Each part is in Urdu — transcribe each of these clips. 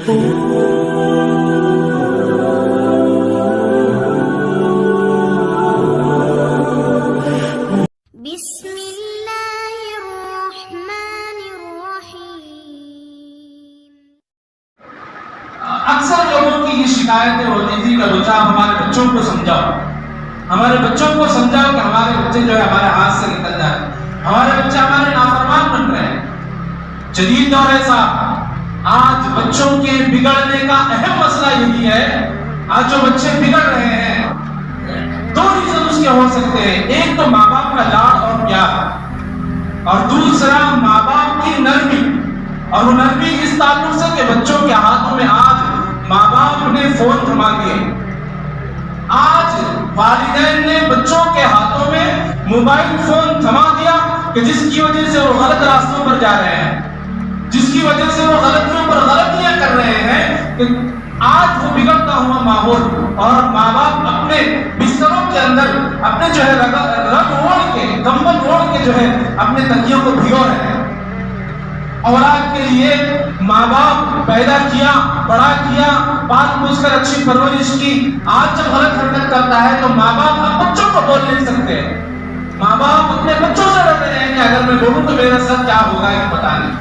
بسم اللہ الرحمن الرحیم۔ اکثر لوگوں کی یہ شکایتیں ہوتی تھی کہ بچہ ہمارے بچوں کو سمجھاؤ، ہمارے بچوں کو سمجھاؤ کہ ہمارے بچے جو ہے ہمارے ہاتھ سے نکل جائے، ہمارے بچے ہمارے نافرمان بن رہے ہیں۔ جدید دور ایسا، آج بچوں کے بگڑنے کا اہم مسئلہ یہی ہے، آج جو بچے بگڑ رہے ہیں دو ریزن اس کے ہو سکتے ہیں، ایک تو ماں باپ کا لاڈ اور پیار، اور دوسرا ماں باپ کی نرمی، اور وہ نرمی اس تعلق سے کہ بچوں کے ہاتھوں میں آج ماں باپ نے فون تھما دیے، آج والدین نے بچوں کے ہاتھوں میں موبائل فون تھما دیا کہ جس کی وجہ سے وہ غلط راستوں پر جا رہے ہیں، جس کی وجہ سے وہ غلطیوں پر غلطیاں کر رہے ہیں کہ آج وہ بگڑتا ہوا ماحول، اور ماں باپ اپنے بستروں کے اندر اپنے جو ہے رگ اوڑھ کے، کمبل اوڑھ کے جو ہے اپنے تکیوں کو بھگو رہے ہیں۔ اولاد کے لیے ماں باپ پیدا کیا، بڑا کیا، پال پوس کر اچھی پرورش کی، آج جب غلط حرکت کرتا ہے تو ماں باپ اب بچوں کو بول نہیں سکتے، ماں باپ اپنے بچوں سے ڈرتے ہیں کہ اگر میں بولوں تو میرا ساتھ کیا ہوگا یہ پتہ نہیں۔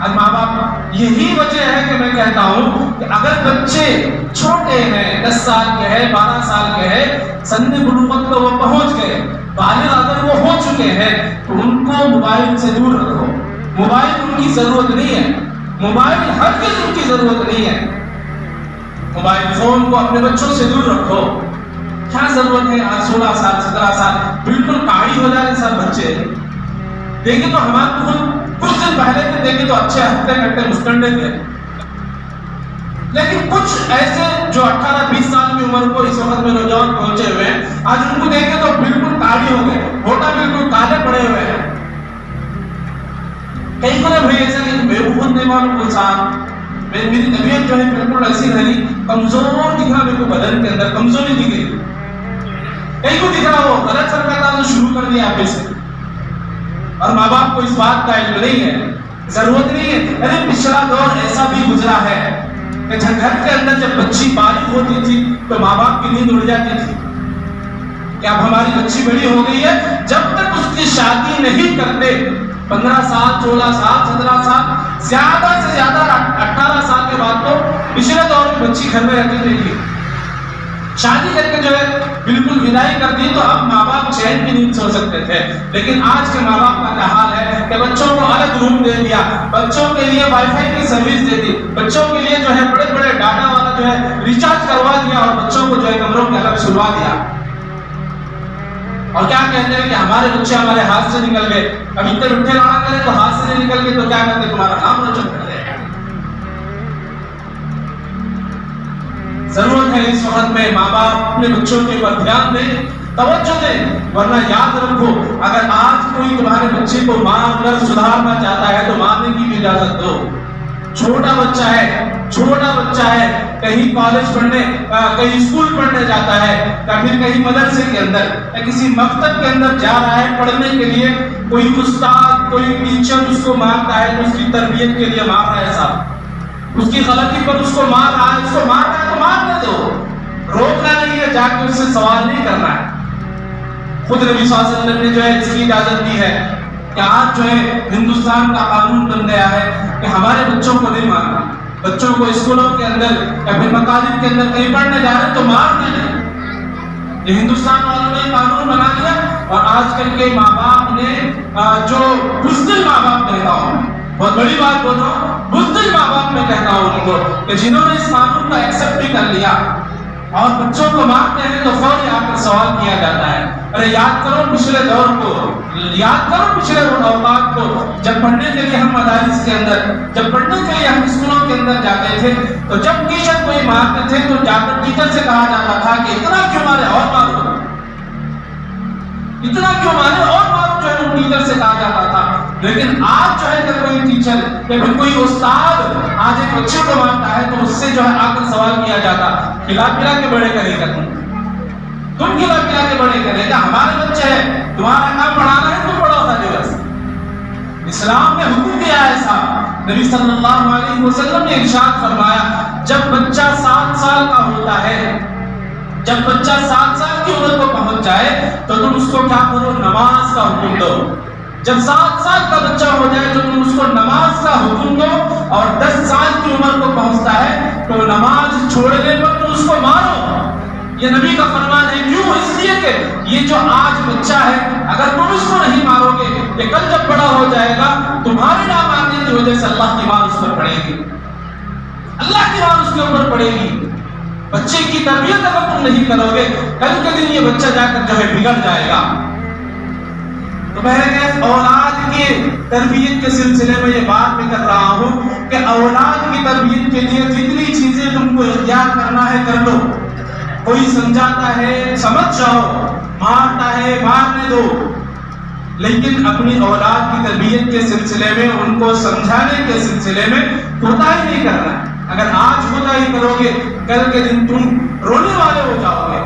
اب ماں باپ یہی وجہ ہے کہ میں کہتا ہوں کہ اگر بچے چھوٹے ہیں، 10 سال کے ہیں، 12 سال کے ہیں، سن بلوغت کو وہ پہنچ گئے، بالغ اگر وہ ہو چکے ہیں تو ان کو موبائل سے دور رکھو۔ موبائل ان کی ضرورت نہیں ہے، موبائل ہرگز ان کی ضرورت نہیں ہے۔ موبائل فون کو اپنے بچوں سے دور رکھو۔ کیا ضرورت ہے آج 16 سال 17 سال بالکل کاڑی ہو جائے سب بچے؟ دیکھیں تو ہمارے کچھ دن پہلے تھے، دیکھیں تو اچھے ہفتے کٹے مسٹنڈے تھے، لیکن کچھ ایسے جو 18-20 سال کی عمر کو اس وقت میں نوجوان پہنچے ہوئے ہیں، آج ان کو دیکھیں تو بالکل کاڑی ہو گئے، ہوٹا بالکل کالے پڑے ہوئے ہیں۔ کئی بار بھائی ایسا کہ میرے کو خود نہیں معلوم کوئی صاحب، میری طبیعت جو ہے بالکل ایسی رہی، کمزور دکھ رہا، میرے کو بدن کے اندر کمزوری دکھ رہی، کئی کو دکھ رہا وہ غلط حرکات تو شروع کر دیا آپ سے، اور ماں باپ کو اس بات کا علم نہیں ہے، ضرورت نہیں ہے۔ ارے پچھلا دور ایسا بھی گزرا ہے کہ گھر کے اندر جب بچی بالغ ہوتی تھی تو ماں باپ کی نیند اڑ جاتی تھی کہ اب ہماری بچی بڑی ہو گئی ہے، جب تک اس کی شادی نہیں کرتے 15 سال 16 سال 17 سال زیادہ سے زیادہ 18 سال کے بعد تو پچھلے دور میں بچی گھر میں رہتی تھی، شادی کر کے جو ہے بالکل ودائی کر دی تو اب ماں باپ چین کی نیند سو سکتے تھے، لیکن آج کے ماں باپ کا کیا حال ہے کہ بچوں کو الگ روم دے دیا، بچوں کے لیے وائی فائی کی سروس دے دی، بچوں کے لیے جو ہے بڑے بڑے ڈاٹا والا جو ہے ریچارج کروا دیا، اور بچوں کو جو ہے کمروں کے الگ سلوا دیا، اور کیا کہتے ہیں کہ ہمارے بچے ہمارے ہاتھ سے نکل گئے، اب ادھر اٹھے رانا کرے تو ہاتھ سے نہیں نکل گئے تو کیا کہتے ہیں تمہارا نام روشن کر دے۔ ضرورت ہے اس وقت میں ماں باپ اپنے بچوں کے اوپر دھیان دیں، توجہ دیں، ورنہ یاد رکھو اگر آج کوئی تمہارے بچے کو مار کر سدھارنا چاہتا ہے تو مارنے کی بھی اجازت دو۔ چھوٹا بچہ ہے کہیں کالج پڑھنے کہیں اسکول پڑھنے جاتا ہے یا پھر کہیں مدرسے کے اندر یا کسی مکتب کے اندر جا رہا ہے پڑھنے کے لیے، کوئی استاد کوئی ٹیچر اس کو مارتا ہے تو اس کی تربیت کے لیے مار رہا ہے صاحب، اس کی غلطی پر اس کو مار رہا ہے، اس کو مارنا ہے تو مارنے دو، روکنا نہیں ہے، جا کے اس سے سوال نہیں کرنا ہے۔ خود نبی صلی اللہ علیہ وسلم نے جو ہے اس کی اجازت دی ہے کہ آج جو ہے ہندوستان کا قانون بن گیا ہے کہ ہمارے بچوں کو نہیں مارنا، بچوں کو اسکولوں کے اندر یا پھر مکاتب کے اندر کہیں پڑھنے جا رہے ہیں تو مار دیں۔ یہ ہندوستان والوں نے قانون بنا لیا، اور آج کل کے ماں باپ نے جو بزدل ماں باپ کہتا ہوں، بہت بڑی بات بول رہا ہوں، بزدل ماں باپ میں کہتا ہوں ان کو کہ جنہوں نے اس قانون کا ایکسپٹ بھی کر لیا اور بچوں کو مارتے ہیں تو فوری آ کر سوال کیا جاتا ہے، ارے یاد کرو پچھلے دور کو، یاد کرو پچھلے اوقات کو، جب پڑھنے کے لیے ہم مدارس کے اندر، جب پڑھنے کے لیے ہم اسکولوں کے اندر جاتے تھے تو جب ٹیچر کوئی مارتے تھے تو جا کر ٹیچر سے کہا جاتا تھا کہ اتنا کیوں مارے اور مارو، اتنا کیوں مارے اور مارو، جو ہے ٹیچر سے کہا جاتا تھا۔ لیکن آج جو ہے کہ کوئی ٹیچر یا پھر کوئی استاد آج ایک بچے کو مارتا ہے تو اس سے جو ہے آ کر سوال کیا جاتا، کھلا پلا کے بڑے کرے گا تم کھلا پلا کے بڑے کرے گا، ہمارے بچے ہیں، تمہارا کام پڑھانا ہے، تم پڑھاؤ تھا جو۔ اسلام نے حکم دیا ہے صاحب نبی صلی اللہ علیہ وسلم نے ارشاد فرمایا جب بچہ 7 سال کا ہوتا ہے، جب بچہ 7 سال کی عمر کو پہنچ جائے تو تم اس کو کیا کرو؟ نماز کا حکم دو۔ جب 7 سال کا بچہ ہو جائے تو تم اس کو نماز کا حکم دو، اور 10 سال کی عمر کو پہنچتا ہے تو نماز چھوڑنے پر تم اس کو مارو۔ یہ نبی کا فرمان ہے۔ کیوں؟ اس لیے کہ یہ جو آج بچہ ہے اگر تم اس کو نہیں مارو گے، یہ کل جب بڑا ہو جائے گا تمہارے ناماننے کی وجہ سے اللہ کی مار اس پر پڑے گی، اللہ کی مار اس کے اوپر پڑے گی۔ بچے کی تربیت اگر تم نہیں کرو گے، کل کے دن یہ بچہ جا کر جو ہے بگڑ جائے گا۔ تو میں اولاد کے تربیت کے سلسلے میں یہ بات بھی کر رہا ہوں کہ اولاد کی تربیت کے لیے جتنی چیزیں تم کو اختیار کرنا ہے کر لو۔ کوئی سمجھاتا ہے سمجھ جاؤ، مارتا ہے مارنے دو، لیکن اپنی اولاد کی تربیت کے سلسلے میں، ان کو سمجھانے کے سلسلے میں کوتاہی نہیں کرنا ہے۔ اگر آج کوتاہی کرو گے کل کے دن تم رونے والے ہو جاؤ گے۔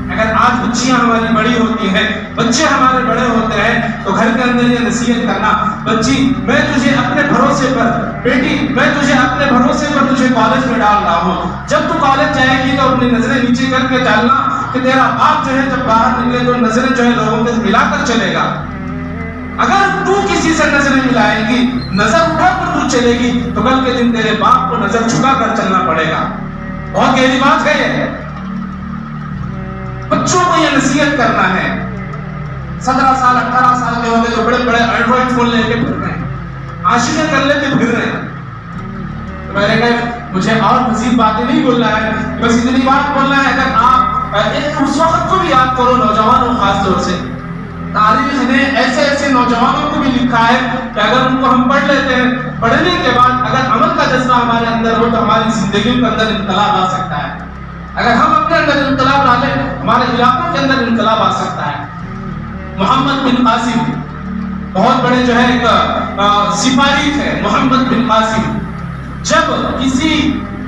اگر آج بچیاں ہماری بڑی ہوتی ہیں، بچے ہمارے بڑے ہوتے ہیں تو گھر کے اندر یہ نصیحت کرنا، بچی میں تجھے اپنے بھروسے پر، بیٹی میں تجھے اپنے بھروسے پر تجھے کالج میں ڈال رہا ہوں، جب تو کالج جائے گی تو اپنی نظریں نیچے کر کے ڈالنا کہ تیرا باپ جو ہے جب باہر نکلے تو نظریں جو ہے لوگوں کے ملا کر چلے گا۔ اگر تو کسی سے نظریں ملائے گی، نظر اٹھا کر تو چلے گی تو کل کے دن تیرے باپ کو نظر جھکا کر چلنا پڑے گا۔ بہت گہری بات ہے یہ۔ بچوں کو یہ نصیحت کرنا ہے۔ 17 سال 18 سال کے ہوتے تو بڑے بڑے اینڈرائڈ فون لے کے پھر رہے ہیں، عاشقیں کر لیتے پھر رہے ہیں۔ تو میں نے کہا مجھے اور مزید باتیں نہیں بولنا ہے، بس اتنی بات بولنا ہے۔ اگر آپ اس وقت کو بھی یاد کرو، نوجوانوں خاص طور سے، تاریخ نے ایسے ایسے نوجوانوں کو بھی لکھا ہے کہ اگر ان کو ہم پڑھ لیتے ہیں، پڑھنے کے بعد اگر عمل کا جذبہ ہمارے اندر ہو تو ہماری زندگیوں کے اندر انقلاب آ سکتا ہے۔ اگر ہم اپنے اندر انقلاب لا لیں ہمارے علاقوں کے اندر انقلاب آ سکتا ہے۔ محمد بن قاسم بہت بڑے جو ہے ایک سپاہی تھے۔ محمد بن قاسم جب کسی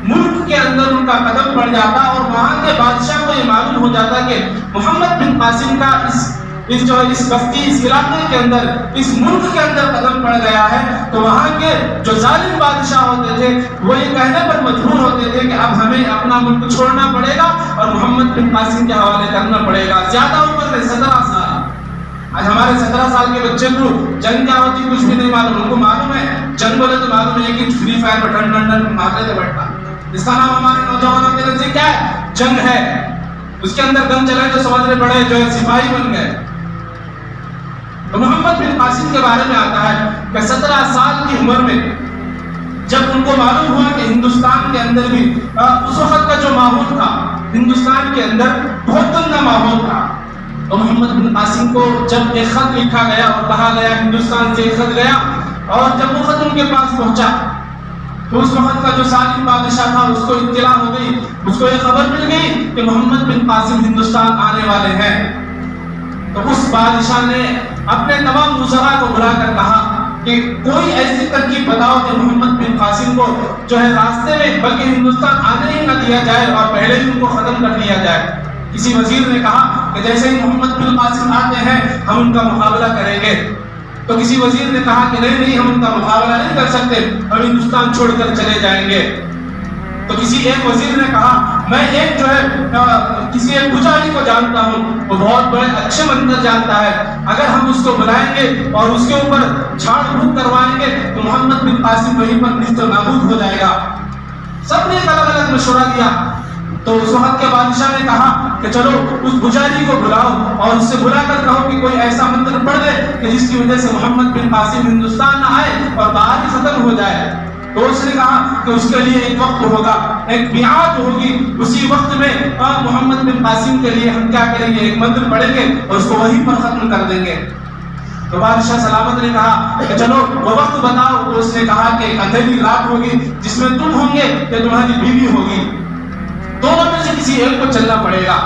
ملک کے اندر ان کا قدم پڑ جاتا اور وہاں کے بادشاہ کو یہ معلوم ہو جاتا کہ محمد بن قاسم کا اس بستی، اس علاقے کے اندر، اس ملک کے اندر قدم پڑ گیا ہے، تو وہاں کے جو ظالم بادشاہ ہوتے تھے وہ یہ کہنے پر مجبور ہوتے تھے کہ اب ہمیں اپنا ملک چھوڑنا پڑے گا اور محمد بن قاسم کے حوالے کرنا پڑے گا۔ زیادہ عمر میں 17 سال۔ آج ہمارے 17 سال کے بچے کو جنگ کیا ہوتی کچھ بھی نہیں معلوم۔ ان کو معلوم ہے جنگ بولے تو معلوم ہے کہ فری فائر پر ڈن ڈن ڈن مار لیتے بیٹھا۔ اس کا نام ہمارے نوجوانوں کے نزدیک کیا ہے؟ جنگ ہے۔ اس کے اندر گن چلائے تو سمجھ رہے بڑے جو ہے سپاہی بن گئے۔ تو محمد بن قاسم کے بارے میں آتا ہے کہ 17 سال کی عمر میں جب ان کو معلوم ہوا کہ ہندوستان کے اندر بھی اس وقت کا جو ماحول تھا، ہندوستان کے اندر بہت گندا ماحول تھا، تو محمد بن قاسم کو جب ایک خط لکھا گیا اور کہا گیا ہندوستان سے ایک خط گیا، اور جب وہ خط ان کے پاس پہنچا تو اس وقت کا جو ظالم بادشاہ تھا اس کو اطلاع ہو گئی، اس کو یہ خبر مل گئی کہ محمد بن قاسم ہندوستان آنے والے ہیں۔ تو اس بادشاہ نے اپنے تمام وزراء کو بلا کر کہا کہ کوئی ایسی ترکیب بتاؤ کہ محمد بن قاسم کو جو ہے راستے میں بلکہ ہندوستان آنے ہی نہ دیا جائے اور پہلے ہی ان کو ختم کر دیا جائے۔ کسی وزیر نے کہا کہ جیسے ہی محمد بن قاسم آتے ہیں ہم ان کا مقابلہ کریں گے، تو کسی وزیر نے کہا کہ نہیں ہم ان کا مقابلہ نہیں کر سکتے، ہم ہندوستان چھوڑ کر چلے جائیں گے۔ تو کسی ایک وزیر نے کہا میں ایک جو ہے کسی ایک پجاری کو جانتا ہوں، وہ بہت بڑے اچھے منتر جانتا ہے، اگر ہم اس کو بلائیں گے اور اس کے اوپر جھاڑ پھونک کروائیں گے تو محمد بن قاسم وہیں پر نیست و نابود ہو جائے گا۔ سب نے الگ الگ مشورہ دیا۔ تو اس وقت کے بادشاہ نے کہا کہ چلو اس پجاری کو بلاؤ اور اس سے بلا کر کہو کہ کوئی ایسا منتر پڑھ دے کہ جس کی وجہ سے محمد بن قاسم ہندوستان نہ آئے اور باہر ہی ختم ہو جائے۔ تو اس نے کہا کہ اس کے لیے ایک وقت ہوگا، ایک میعاد ہوگی، اسی وقت میں محمد بن قاسم کے لیے ہم کیا کریں گے، ایک منتر پڑھیں گے اور اس کو وہیں پر ختم کر دیں گے۔ تو بادشاہ سلامت نے کہا کہ چلو وہ وقت بتاؤ۔ تو اس نے کہا کہ اندھیری رات ہوگی جس میں تم ہوں گے یا تمہاری بیوی ہوگی، دونوں میں سے کسی ایک کو چلنا پڑے گا۔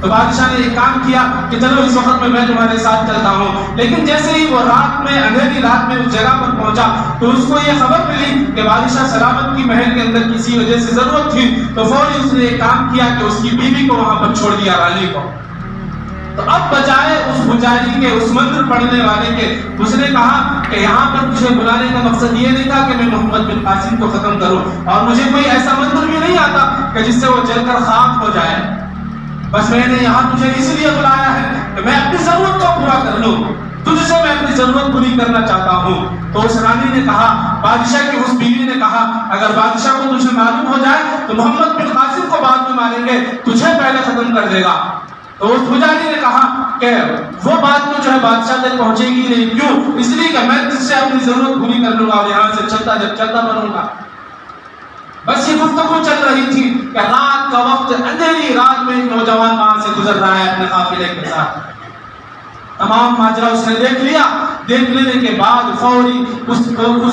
تو بادشاہ نے ایک کام کیا کہ چلو اس وقت میں تمہارے ساتھ چلتا ہوں، لیکن جیسے ہی وہ رات میں اندھیری رات میں اس جگہ پر پہنچا تو اس کو یہ خبر ملی کہ بادشاہ سلامت کی محل کے اندر کسی وجہ سے ضرورت تھی، تو فوری اس نے ایک کام کیا کہ اس کی بیوی کو وہاں پر چھوڑ دیا، رانی کو۔ تو اب بجائے اس پجاری کے، اس منتر پڑھنے والے کے، اس نے کہا کہ یہاں پر مجھے بلانے کا مقصد یہ نہیں تھا کہ میں محمد بن قاسم کو ختم کروں، اور مجھے کوئی ایسا منتر بھی نہیں آتا کہ جس سے وہ جل کر خاک ہو جائے، بس میں نے یہاں تجھے اس لیے بلایا ہے کہ میں اپنی ضرورت کو پورا کر لوں، تجھ سے میں اپنی ضرورت پوری کرنا چاہتا ہوں۔ تو اس رانی نے کہا، بادشاہ کی اس بیوی نے کہا، اگر بادشاہ کو تجھے معلوم ہو جائے تو محمد بن قاسم کو بعد میں ماریں گے، تجھے پہلے ختم کر دے گا۔ تو اس پجاری نے کہا کہ وہ بات تو جو ہے بادشاہ تک پہنچے گی نہیں، کیوں؟ اس لیے کہ میں تجھ سے اپنی ضرورت پوری کر لوں گا اور یہاں سے چلتا بنوں گا۔ بس یہ گفتگو چل رہی تھی کہ رات کا وقت، اندھیری رات میں ایک نوجوان وہاں سے گزر رہا ہے اپنے قافلے کے ساتھ۔ تمام ماجرا اس نے دیکھ لیا، دیکھ لینے کے بعد فوری اس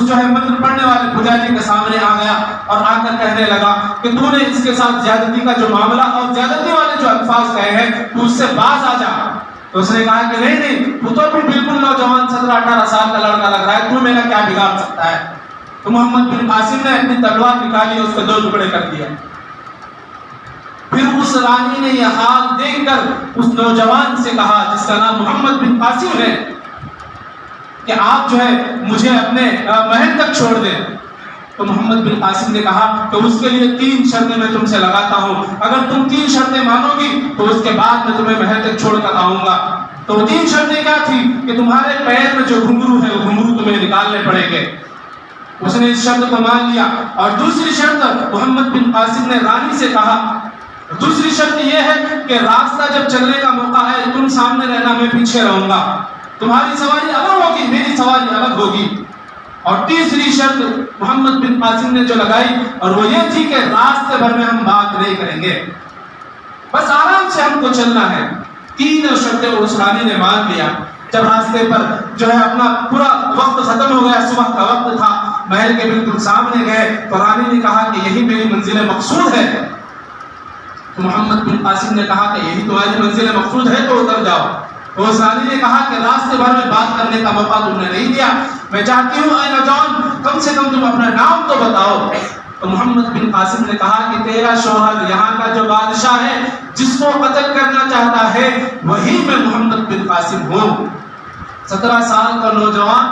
جو ہے منتر پڑھنے والے پجاری کے سامنے آ گیا اور آ کر کہنے لگا کہ تو نے اس کے ساتھ زیادتی کا جو معاملہ اور زیادتی والے جو الفاظ کہے ہیں تو اس سے باز آ جا۔ تو اس نے کہا کہ نہیں، وہ تو بھی بالکل نوجوان 17-18 سال کا لڑکا لگ رہا ہے، تو میرا کیا بگاڑ سکتا ہے؟ تو محمد بن قاسم نے اپنی تلوار نکالی اور اس کے 2 ٹکڑے کر دیا۔ پھر اس رانی نے یہ حال دیکھ کر اس نوجوان سے کہا جس کا نام محمد بن قاسم ہے کہ آپ جو ہے مجھے اپنے محل تک چھوڑ دیں۔ تو محمد بن قاسم نے کہا کہ اس کے لیے 3 شرطیں میں تم سے لگاتا ہوں، اگر تم 3 شرطیں مانو گی تو اس کے بعد میں تمہیں محل تک چھوڑ کر آؤں گا۔ تو 3 شرطیں کیا تھی کہ تمہارے پیر میں جو گھنگرو ہے وہ گھنگرو تمہیں نکالنے پڑیں گے۔ اس نے اس شرط کو مان لیا۔ اور دوسری شرط محمد بن قاسم نے رانی سے کہا، دوسری شرط یہ ہے کہ راستہ جب چلنے کا موقع ہے تم سامنے رہنا، میں پیچھے رہوں گا، تمہاری سواری الگ ہوگی، میری سواری الگ ہوگی۔ اور تیسری شرط محمد بن قاسم نے جو لگائی اور وہ یہ تھی کہ راستے بھر میں ہم بات نہیں کریں گے، بس آرام سے ہم کو چلنا ہے۔ 3 شرطیں اس رانی نے مان لیا۔ جب راستے پر جو ہے اپنا پورا وقت ختم ہو گیا، صبح کا وقت تھا، محل کے بالکل سامنے گئے تو رانی نے کہا کہ یہی میری منزل مقصود ہے۔ تو محمد بن قاسم نے کہا کہ یہی تمہاری منزل مقصود ہے تو اتر جاؤ۔ تو اس رانی نے کہا کہ راستے بھر میں بات کرنے کا موقع تم نے نہیں دیا، میں چاہتی ہوں اے نوجوان کم سے کم تم اپنا نام تو بتاؤ۔ تو محمد بن قاسم نے کہا کہ تیرا شوہر یہاں کا جو بادشاہ ہے جس کو قتل کرنا چاہتا ہے وہی میں محمد بن قاسم ہوں۔ 17 سال کا نوجوان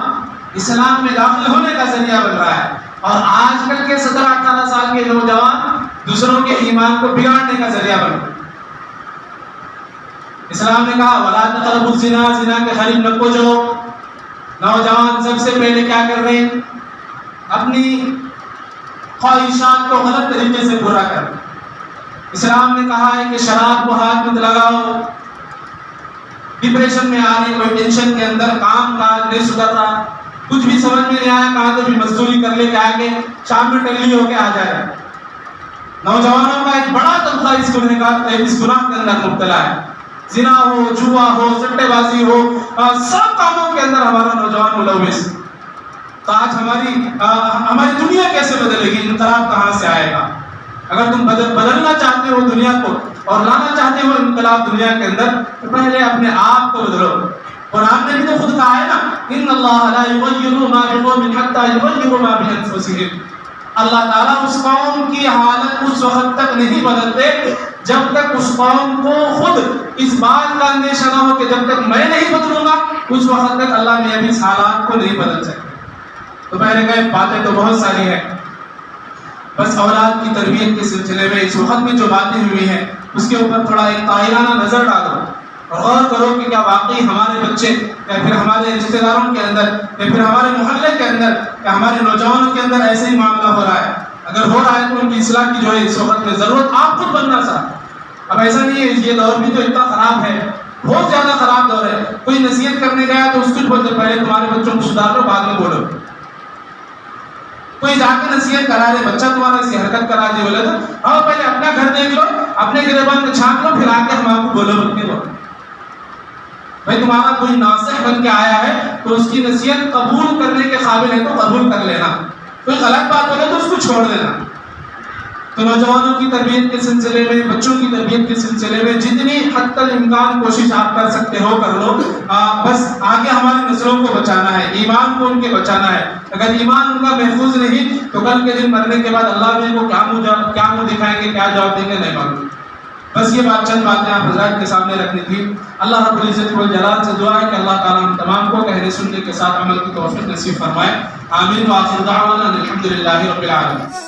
اسلام میں داخل ہونے کا ذریعہ بن رہا ہے، اور آج کل کے 17-18 سال کے نوجوان دوسروں کے ایمان کو بگاڑنے کا ذریعہ بن رہے ہیں۔ اسلام نے کہا وَلَا تَقْرَبُوا الزِّنَا، زنا کے قریب نہ پہنچو۔ نوجوان سب سے پہلے کیا کر رہے ہیں؟ اپنی خواہشات کو غلط طریقے سے پورا کر۔ اسلام نے کہا ہے کہ شراب کو ہاتھ مت لگاؤ، ڈپریشن میں آ رہے، کوئی ٹینشن کے اندر، کام کاج نہیں سدھر رہا، کچھ بھی سمجھ میں نہیں آیا، کہاں تو بھی مزدوری کر لے کے آگے شام میں ٹلی ہو کے آ جائے۔ نوجوانوں کا ایک بڑا طبقہ اس گناہ کے اندر مبتلا ہے، زنا ہو، جوا ہو، سٹے بازی ہو، سب کاموں کے اندر ہمارا نوجوان ملوث۔ تو آج ہماری دنیا کیسے بدلے گی؟ انقلاب کہاں سے آئے گا؟ اگر تم بدلنا چاہتے ہو دنیا کو اور لانا چاہتے ہو انقلاب دنیا کے اندر تو پہلے اپنے آپ کو بدلو۔ قرآن نے بھی تو خود کہا ہے نا، ان اللہ لا یغیر ما بقوم حتی یغیروا ما بانفسہم۔ اللہ تعالیٰ اس قوم کی حالت اس وقت تک نہیں بدلتے جب تک اس قوم کو خود اس بات کا اندیشہ نہ ہو کہ جب تک میں نہیں بدلوں گا اس وقت تک اللہ نے ابھی اس حالات کو نہیں بدل سکتے۔ تو میں نے کہا باتیں تو بہت ساری ہیں، بس اولاد کی تربیت کے سلسلے میں اس وقت میں جو باتیں ہوئی ہیں اس کے اوپر تھوڑا ایک طاہرانہ نظر ڈالو اور غور کرو کہ کیا واقعی ہمارے بچے یا پھر ہمارے رشتہ داروں کے اندر یا پھر ہمارے محلے کے اندر یا ہمارے نوجوانوں کے اندر ایسے ہی معاملہ ہو رہا ہے۔ اگر ہو رہا ہے تو ان کی اصلاح کی جو ہے اس وقت میں ضرورت آپ خود بننا چاہتے۔ اب ایسا نہیں ہے، یہ دور بھی تو اتنا خراب ہے، بہت زیادہ خراب دور ہے۔ کوئی نصیحت کرنے گیا تو اس کو بولتے پہلے تمہارے بچوں کو سدھار لو بعد میں بولو۔ کوئی جا کے نصیحت کرا دے، بچہ تمہارا ایسی حرکت کرا دے، بولے تو ہاں پہلے اپنا گھر دیکھ لو، اپنے گریبان میں چھانٹ لو، پھر آ کے ہم آپ کو بولو بولتے ہو۔ بھائی تمہارا کوئی ناصح بن کے آیا ہے تو اس کی نصیحت قبول کرنے کے قابل ہے تو قبول کر لینا، کوئی غلط بات بولے تو اس کو چھوڑ دینا۔ تو نوجوانوں کی تربیت کے سلسلے میں، بچوں کی تربیت کے سلسلے میں جتنی حد تک امکان کوشش آپ کر سکتے ہو کر لو، بس آگے ہماری نسلوں کو بچانا ہے، ایمان کو ان کے بچانا ہے۔ اگر ایمان ان کا محفوظ نہیں تو کل کے دن مرنے کے بعد اللہ نے کو کیا منہ دکھائیں گے، کیا جواب دیں گے نہیں معلوم۔ بس یہ چند باتیں آپ حضرات کے سامنے رکھنی تھی. اللہ رب العزت والجلال سے دعا ہے کہ اللہ تعالیٰ ہم تمام کو کہنے سننے کے ساتھ عمل کی توفیق نصیب فرمائے. آمین. وآخر دعوانا الحمدللہ رب العالمین.